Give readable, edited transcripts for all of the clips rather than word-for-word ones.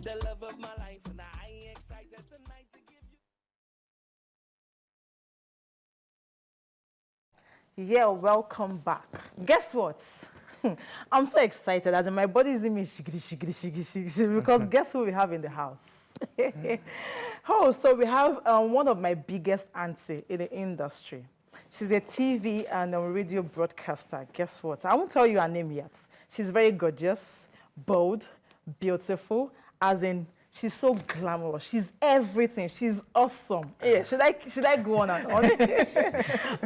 the love of my life, and I ain't excited tonight to give you. Yeah, welcome back. Guess what? I'm so excited as in my body is in me shigiri, because guess who we have in the house? Oh, so we have one of my biggest auntie in the industry. She's a TV and a radio broadcaster. Guess what? I won't tell you her name yet. She's very gorgeous, bold, beautiful, as in she's so glamorous. She's everything. She's awesome. Yeah, should I go on and on?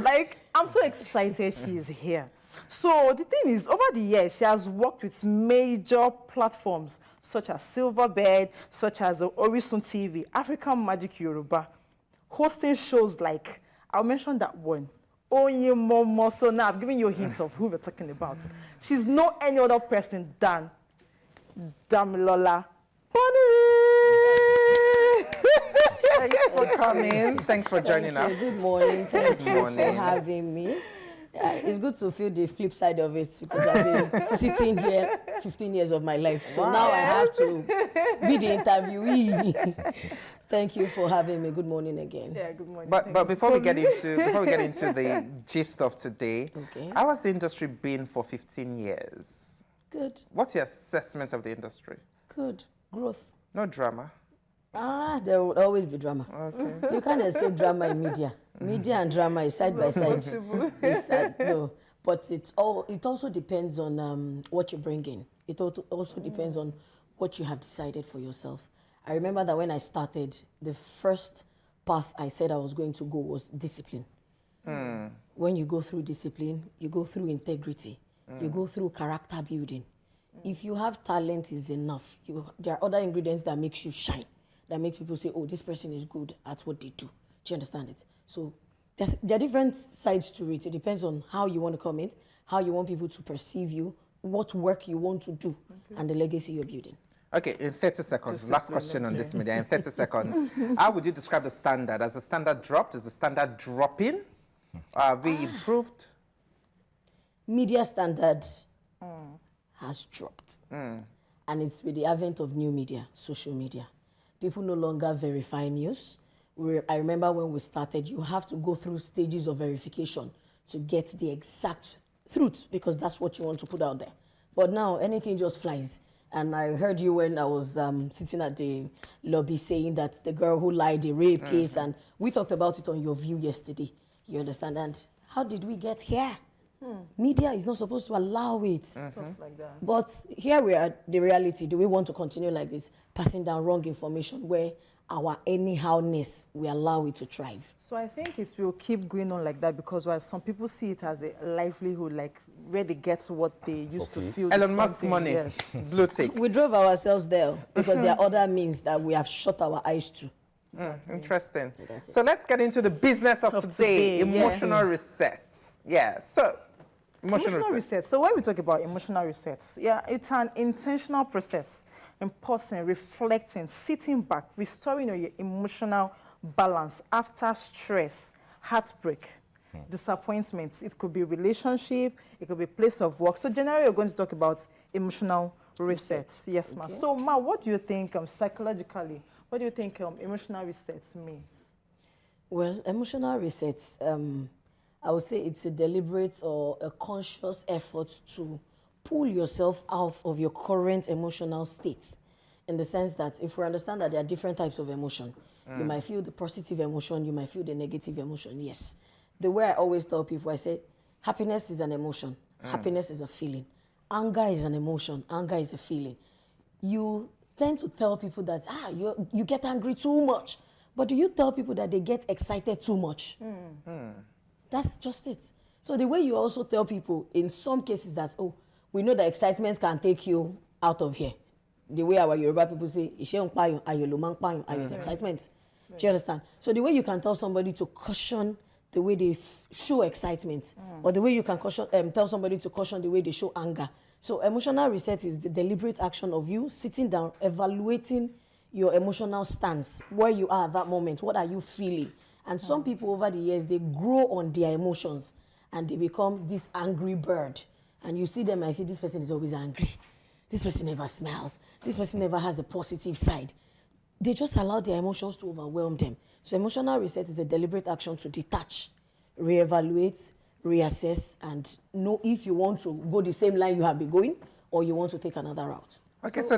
Like, I'm so excited she's here. So the thing is, over the years, she has worked with major platforms such as Silverbird, such as Orisun TV, African Magic Yoruba, hosting shows like, I'll mention that one, Oye Momo. So now I've given you a hint of who we're talking about. She's no any other person than Damilola. Thanks for coming. Thanks for joining us. Good morning. Thank you morning. for having me. It's good to feel the flip side of it because I've been sitting here 15 years of my life. So now I have to be the interviewee. Thank you for having me. Good morning again. Yeah, good morning. But before we get into the gist of today, Okay. how has the industry been for 15 years? Good, What's your assessment of the industry? good. Growth. No drama. There will always be drama. Okay. You can't escape drama in media. Media and drama is side by side. No, but it also depends on what you bring in. It also depends on what you have decided for yourself. I remember that when I started, the first path I said I was going to go was discipline. When you go through discipline, you go through integrity, you go through character building. If you have talent is enough. There are other ingredients that makes you shine, that makes people say, oh, this person is good at what they do. Do you understand it? So there are different sides to it. It depends on how you want to come in, how you want people to perceive you, what work you want to do, and the legacy you're building. Okay, in 30 seconds, last question on this media. In 30 seconds, how would you describe the standard? Has the standard dropped? Is the standard dropping? Have we improved? Media standard has dropped. And it's with the advent of new media, social media. People no longer verify news. I remember when we started, you have to go through stages of verification to get the exact truth because that's what you want to put out there. But now anything just flies. And I heard you when I was sitting at the lobby saying that the girl who lied, the rape case, and we talked about it on Your View yesterday. You understand? And how did we get here? Media is not supposed to allow it. Stuff like that. But here we are, the reality. Do we want to continue like this, passing down wrong information where our anyhowness, we allow it to thrive? So I think it will keep going on like that because while some people see it as a livelihood, like where they get what they used to feel. Elon is Musk something, money, yes. blue tick. We drove ourselves there because there are other means that we have shut our eyes to. Interesting. That's it. So let's get into the business of today, today, yeah. emotional resets. Yeah, so emotional resets. reset. So when we talk about emotional resets, yeah, it's an intentional process in pausing, reflecting, sitting back, restoring your emotional balance after stress, heartbreak, disappointments. It could be relationship, it could be place of work. So generally, we're going to talk about emotional resets. Yes, ma'am. So, Ma, what do you think psychologically? What do you think emotional resets means? Well, emotional resets, I would say it's a deliberate or a conscious effort to pull yourself out of your current emotional state. In the sense that if we understand that there are different types of emotion, you might feel the positive emotion, you might feel the negative emotion, yes. The way I always tell people, I say, happiness is an emotion, happiness is a feeling. Anger is an emotion, anger is a feeling. You tend to tell people that, you get angry too much. But do you tell people that they get excited too much? That's just it. So the way you also tell people in some cases that, oh, we know that excitement can take you out of here. The way our Yoruba people say, is excitement. Do you understand? So the way you can tell somebody to caution the way they show excitement, or the way you can caution, tell somebody to caution the way they show anger. So emotional reset is the deliberate action of you sitting down, evaluating your emotional stance, where you are at that moment, what are you feeling? And some people over the years, they grow on their emotions and they become this angry bird. And you see them and you see this person is always angry. this person never smiles, this person never has a positive side. They just allow their emotions to overwhelm them. So emotional reset is a deliberate action to detach, reevaluate, reassess, and know if you want to go the same line you have been going or you want to take another route. Okay, so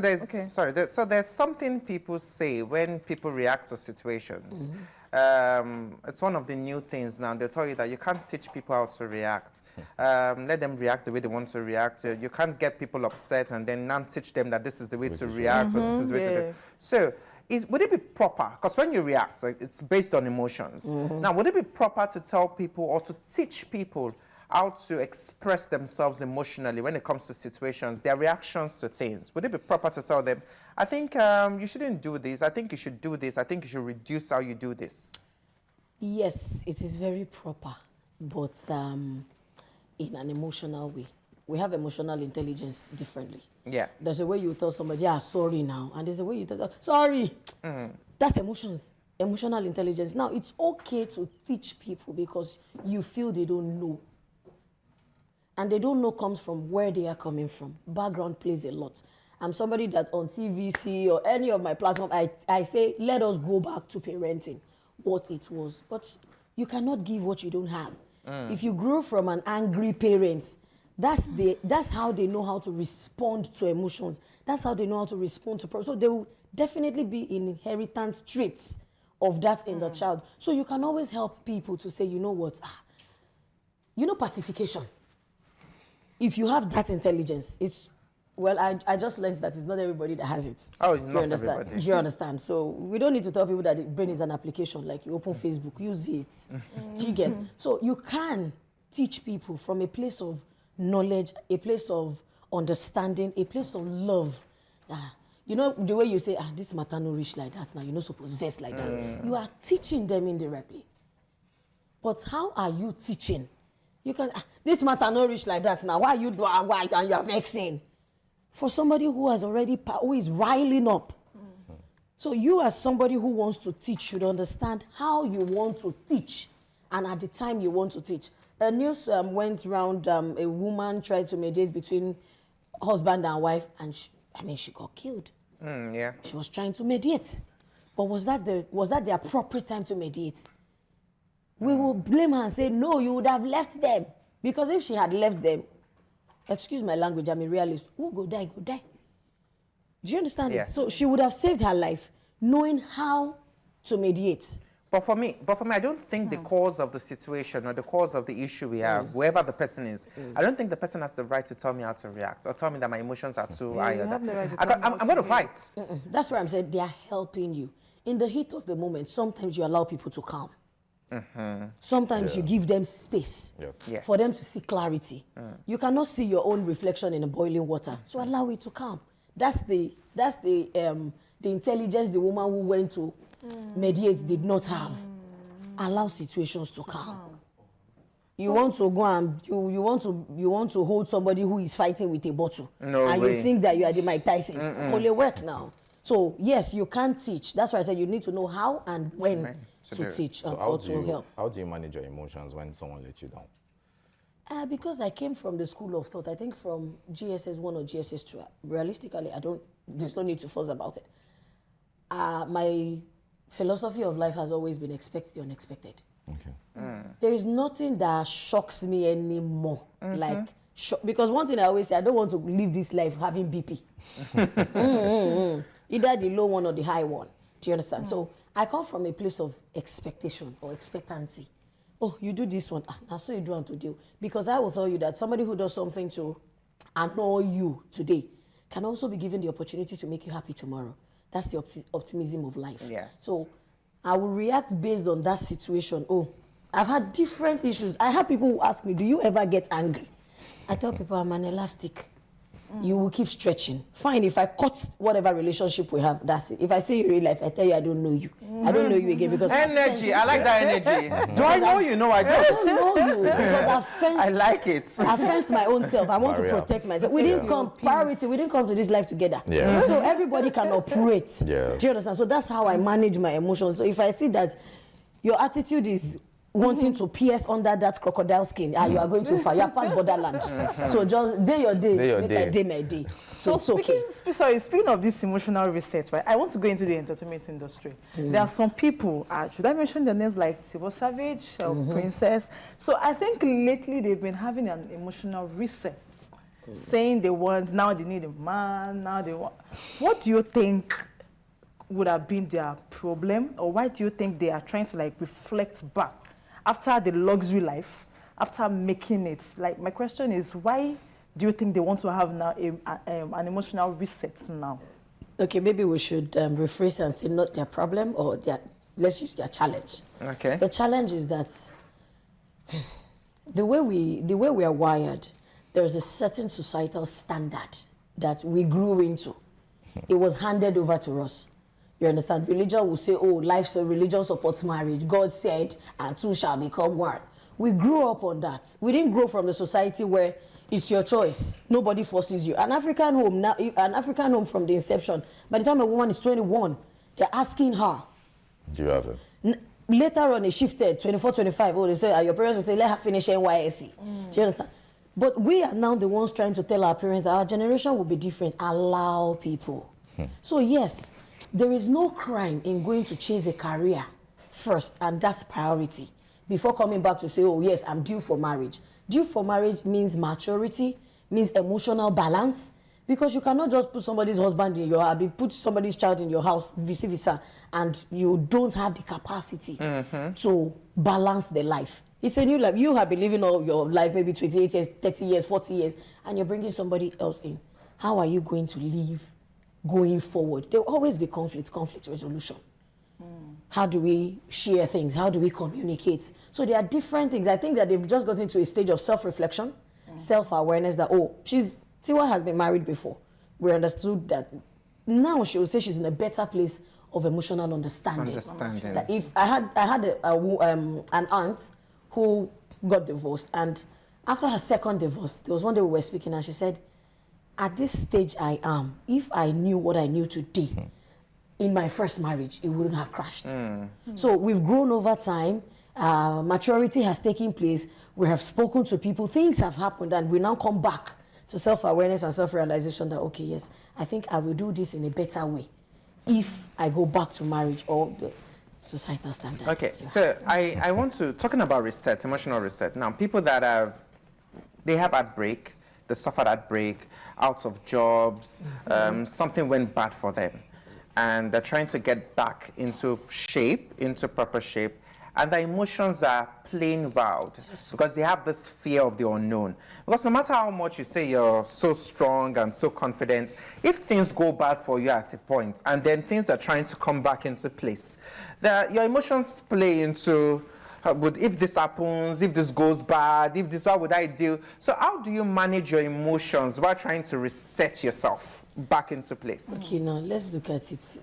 there's something people say when people react to situations. It's one of the new things now. They tell you that you can't teach people how to react. Let them react the way they want to react. You can't get people upset and then now teach them that this is the way to react or this is the way to do. So, would it be proper? Because when you react, it's based on emotions. Now, would it be proper to tell people or to teach people how to express themselves emotionally when it comes to situations, their reactions to things? Would it be proper to tell them, I think you shouldn't do this, I think you should do this, I think you should reduce how you do this? Yes, it is very proper, but in an emotional way. We have emotional intelligence differently. Yeah. There's a way you tell somebody, yeah, sorry now, and there's a way you tell, sorry. That's emotions, emotional intelligence. Now, it's okay to teach people because you feel they don't know. And they don't know comes from where they are coming from. Background plays a lot. I'm somebody that on TVC or any of my platforms, I say, let us go back to parenting, what it was. But you cannot give what you don't have. If you grew from an angry parent, that's how they know how to respond to emotions. That's how they know how to respond to problems. So there will definitely be inheritant traits of that in the child. So you can always help people to say, you know what, pacification. If you have that intelligence, it's, well, I just learned that it's not everybody that has it. Oh, not everybody. You understand? So we don't need to tell people that the brain is an application, like you open Facebook, use it. Do you get? So you can teach people from a place of knowledge, a place of understanding, a place of love. You know, the way you say, this matter no reach like that, now you're not supposed to vex like that. You are teaching them indirectly. But how are you teaching? You can, this matter no reach like that now. Why you do why and you're vexing? For somebody who has already, who is riling up. So you as somebody who wants to teach should understand how you want to teach and at the time you want to teach. A news went around, a woman tried to mediate between husband and wife and she got killed. Yeah. She was trying to mediate. But was that the appropriate time to mediate? We will blame her and say, no, you would have left them. Because if she had left them, excuse my language, I'm a realist, who go die, go die. Do you understand it? So she would have saved her life knowing how to mediate. But for me, I don't think the cause of the situation or the cause of the issue we have, whoever the person is, I don't think the person has the right to tell me how to react or tell me that my emotions are too high. I'm going to fight. That's why I'm saying they are helping you. In the heat of the moment, sometimes you allow people to calm. Sometimes you give them space for them to see clarity. You cannot see your own reflection in a boiling water, so allow it to calm. That's the intelligence the woman who went to mediate did not have. Allow situations to calm. You want to go and you want to hold somebody who is fighting with a bottle, you think that you are the Mike Tyson. Only work now. So yes, you can teach. That's why I said you need to know how and when to teach or to help. How do you manage your emotions when someone lets you down? Because I came from the school of thought, I think from GSS 1 or GSS 2. Realistically, there's no need to fuss about it. My philosophy of life has always been expect the unexpected. Okay. There is nothing that shocks me anymore. Because one thing I always say, I don't want to live this life having BP. Either the low one or the high one. Do you understand? So I come from a place of expectation or expectancy. Oh, you do this one. Now so you do want to do. Because I will tell you that somebody who does something to annoy you today can also be given the opportunity to make you happy tomorrow. That's the optimism of life. Yes. So I will react based on that situation. Oh, I've had different issues. I have people who ask me, do you ever get angry? I tell people I'm an elastic. You will keep stretching. Fine, if I cut whatever relationship we have, that's it. If I see you in real life, I tell you I don't know you. I don't know you again because energy. I like that energy. Do I know you? No, I don't. I don't know you because I've fenced. I like it. I've fenced my own self. I want to protect myself. We didn't come priority. We didn't come to this life together. Yeah. So everybody can operate. Yeah. Do you understand? So that's how I manage my emotions. So if I see that your attitude is wanting to pierce under that crocodile skin. You are going too far. You have passed borderland. So just day your day, Day your make day. a day my day. So it's speaking of this emotional reset, right? I want to go into the entertainment industry. There are some people, should I mention their names, like Tibo Savage, Princess? So I think lately they've been having an emotional reset, saying now they need a man, now they want. What do you think would have been their problem, or why do you think they are trying to like reflect back after the luxury life, after making it? Like, my question is, why do you think they want to have now an emotional reset now? Okay, maybe we should rephrase and say not their problem, or let's use their challenge. Okay. The challenge is that the way we are wired, there's a certain societal standard that we grew into. It was handed over to us. You understand? Religion will say, oh, religion supports marriage. God said, and two shall become one. We grew up on that. We didn't grow from the society where it's your choice. Nobody forces you. An African home from the inception, by the time a woman is 21, they're asking her. Do you have it? Later on, it shifted, 24, 25. Oh, they say, your parents will say, let her finish NYSC. Do you understand? But we are now the ones trying to tell our parents that our generation will be different. Allow people. So yes, there is no crime in going to chase a career first, and that's priority, before coming back to say, oh yes, I'm due for marriage. Due for marriage means maturity, means emotional balance, because you cannot just put somebody's husband in your house, put somebody's child in your house, vice versa, and you don't have the capacity to balance the life. It's a new life. You have been living all your life, maybe 28 years, 30 years, 40 years, and you're bringing somebody else in. How are you going to live going forward? There will always be conflict resolution. How do we share things? How do we communicate? So there are different things. I think that they've just gotten to a stage of self-reflection, self-awareness that, oh, Tiwa has been married before. We understood that. Now she will say she's in a better place of emotional understanding. That if I had an aunt who got divorced, and after her second divorce, there was one day we were speaking, and she said, at this stage I am, if I knew what I knew today, in my first marriage, it wouldn't have crashed. So we've grown over time. Maturity has taken place. We have spoken to people. Things have happened, and we now come back to self-awareness and self-realization that, okay, yes, I think I will do this in a better way if I go back to marriage or the societal standards. Okay, so I want to, talking about reset, emotional reset. Now, people that they have heartbreak, they suffered heartbreak, out of jobs, something went bad for them, and they're trying to get back into shape, into proper shape, and the emotions are playing wild because they have this fear of the unknown. Because no matter how much you say you're so strong and so confident, if things go bad for you at a point, and then things are trying to come back into place, your emotions play into, if this happens, if this goes bad, if this, how would I deal? So how do you manage your emotions while trying to reset yourself back into place? Okay, now let's look at it.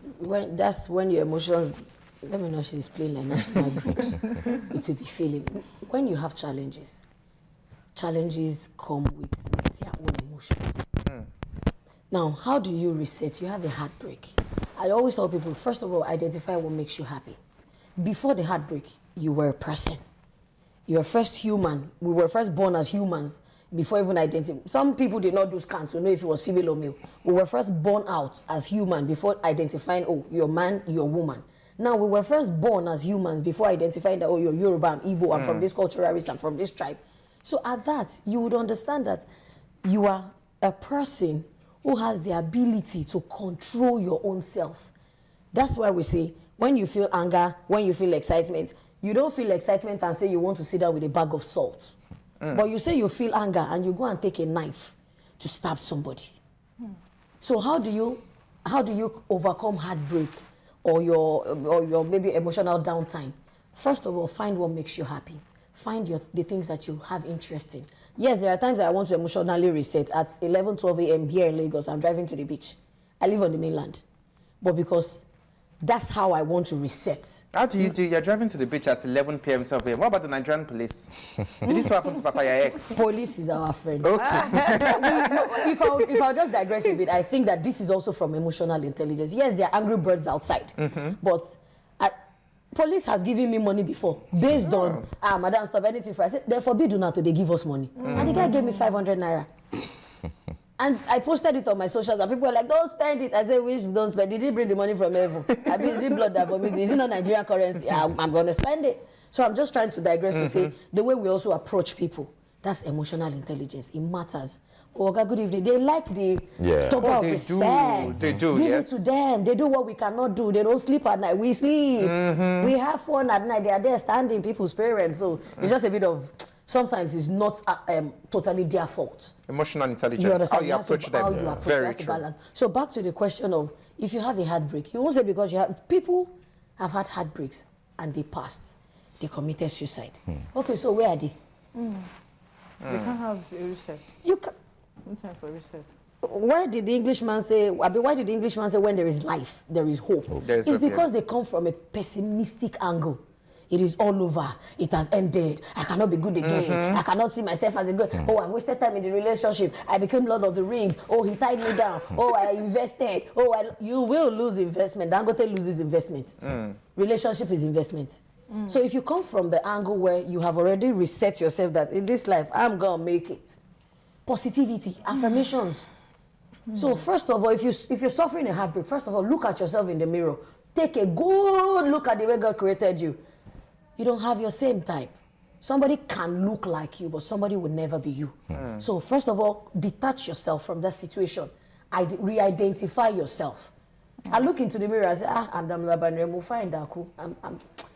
That's when your emotions, let me not explain like national grid. It will be feeling. When you have challenges come with their own emotions. Now, how do you reset? You have a heartbreak. I always tell people, first of all, identify what makes you happy. Before the heartbreak, you were a person. You were first human. We were first born as humans before even identifying. Some people did not do scans to know if it was female or male. We were first born out as human before identifying, oh, you're man, you're woman. Now, we were first born as humans before identifying that, oh, you're Yoruba, I'm Igbo, I'm from this cultural race, I'm from this tribe. So at that, you would understand that you are a person who has the ability to control your own self. That's why we say, when you feel anger, when you feel excitement, you don't feel excitement and say you want to sit down with a bag of salt. But you say you feel anger and you go and take a knife to stab somebody. So how do you overcome heartbreak or your maybe emotional downtime? First of all, find what makes you happy. Find the things that you have interest in. Yes, there are times I want to emotionally reset. At 11, 12 a.m. here in Lagos, I'm driving to the beach. I live on the mainland. But because that's how I want to reset. How do you do? You're driving to the beach at 11 p.m., 12 a.m. What about the Nigerian police? Did this happen to Papa, your ex? Police is our friend. Okay. If I'll just digress a bit, I think that this is also from emotional intelligence. Yes, there are angry birds outside, but police has given me money before based on madam stop anything for I said they forbid you now to they give us money and the guy gave me 500 naira and I posted it on my socials and people were like don't spend it. I said which don't spend it. Did he bring the money from heaven? I mean is it blood that vomit? Is it not Nigerian currency? I'm gonna spend it. So I'm just trying to digress to say the way we also approach people, that's emotional intelligence. It matters. Oh, okay, good evening. They like the token of respect. They do, Give it to them. They do what we cannot do. They don't sleep at night. We sleep. We have fun at night. They are there standing people's parents. So it's just a bit of, sometimes it's not totally their fault. Emotional intelligence. You understand? How you approach them. How you approach Very true. true. Balance. So back to the question of, if you have a heartbreak, you won't say because you have, people have had heartbreaks and they passed. They committed suicide. Okay, so where are they? You can't have a reset. You can. No time for reset. Why did the Englishman say, why did the Englishman say when there is life, there is hope? There is It's hope, because they come from a pessimistic angle. It is all over. It has ended. I cannot be good again. I cannot see myself as a good. Oh, I wasted time in the relationship. I became Lord of the Rings. Oh, he tied me down. Oh, I invested. Oh, you will lose investment. Dangote loses investments. Relationship is investment. So if you come from the angle where you have already reset yourself that in this life, I'm going to make it. Positivity, affirmations. So first of all, if you're suffering a heartbreak, first of all, look at yourself in the mirror. Take a good look at the way God created you. You don't have your same type. Somebody can look like you, but somebody will never be you. So first of all, detach yourself from that situation. Re-identify yourself. I look into the mirror and say, I'm Damla Banremu, fine, Daku.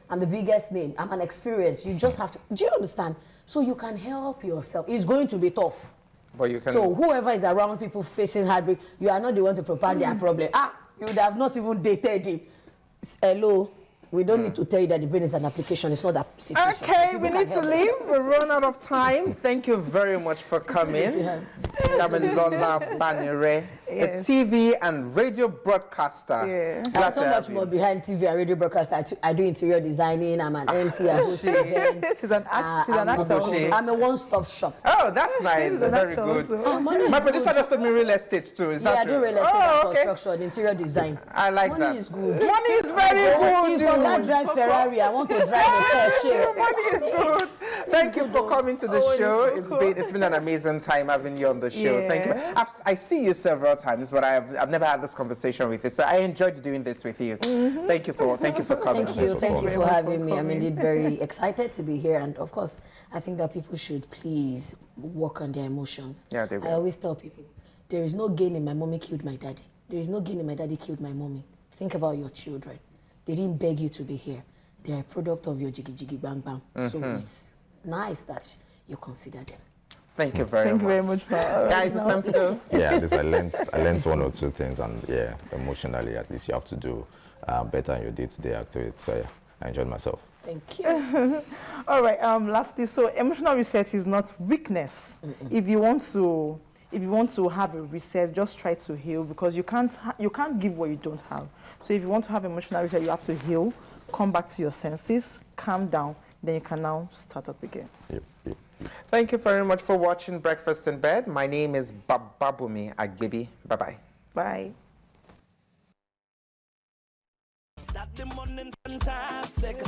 I'm the biggest name. I'm an experience. You just have to, do you understand? So you can help yourself. It's going to be tough. But you can. So whoever is around people facing heartbreak, you are not the one to propound their problem. You would have not even dated him. Hello, we don't need to tell you that the brain is an application. It's not that situation. Okay, we need to leave. We've run out of time. Thank you very much for coming. Damilola Banire, the TV and radio broadcaster. I'm so much more behind TV and radio broadcaster. I do interior designing. I'm an MC. I host events. She's an actor. I'm a one-stop shop. Oh, that's nice. Very good. My producer just told me real estate too. Is that I true? do real estate and construction, interior design. I like that. Money is good. Money is very good. If I can't drive Ferrari, I want to drive a Porsche. Money is good. Thank you for coming to the show. It's been an amazing time having you on the show. Thank you. I see you several times, but I've never had this conversation with you. So I enjoyed doing this with you. Thank you for coming. Thank you for having me. I'm indeed very excited to be here, and of course, I think that people should please work on their emotions. Yeah, they will. I always tell people, there is no gain in my mommy killed my daddy. There is no gain in my daddy killed my mommy. Think about your children. They didn't beg you to be here. They are a product of your jiggy jiggy bang bang. So it's nice that you consider them. Thank you very much. Thank you very much, guys. It's time to go. Yeah, at least I learned one or two things, and yeah, emotionally, at least you have to do better in your day-to-day activities. So yeah, I enjoyed myself. Thank you. All right. Lastly, so emotional reset is not weakness. If you want to have a reset, just try to heal, because you can't give what you don't have. So if you want to have emotional reset, you have to heal, come back to your senses, calm down, then you can now start up again. Yep. Thank you very much for watching Breakfast in Bed. My name is Bababumi Agbibi. Bye-bye. Bye. That the morning fantastic.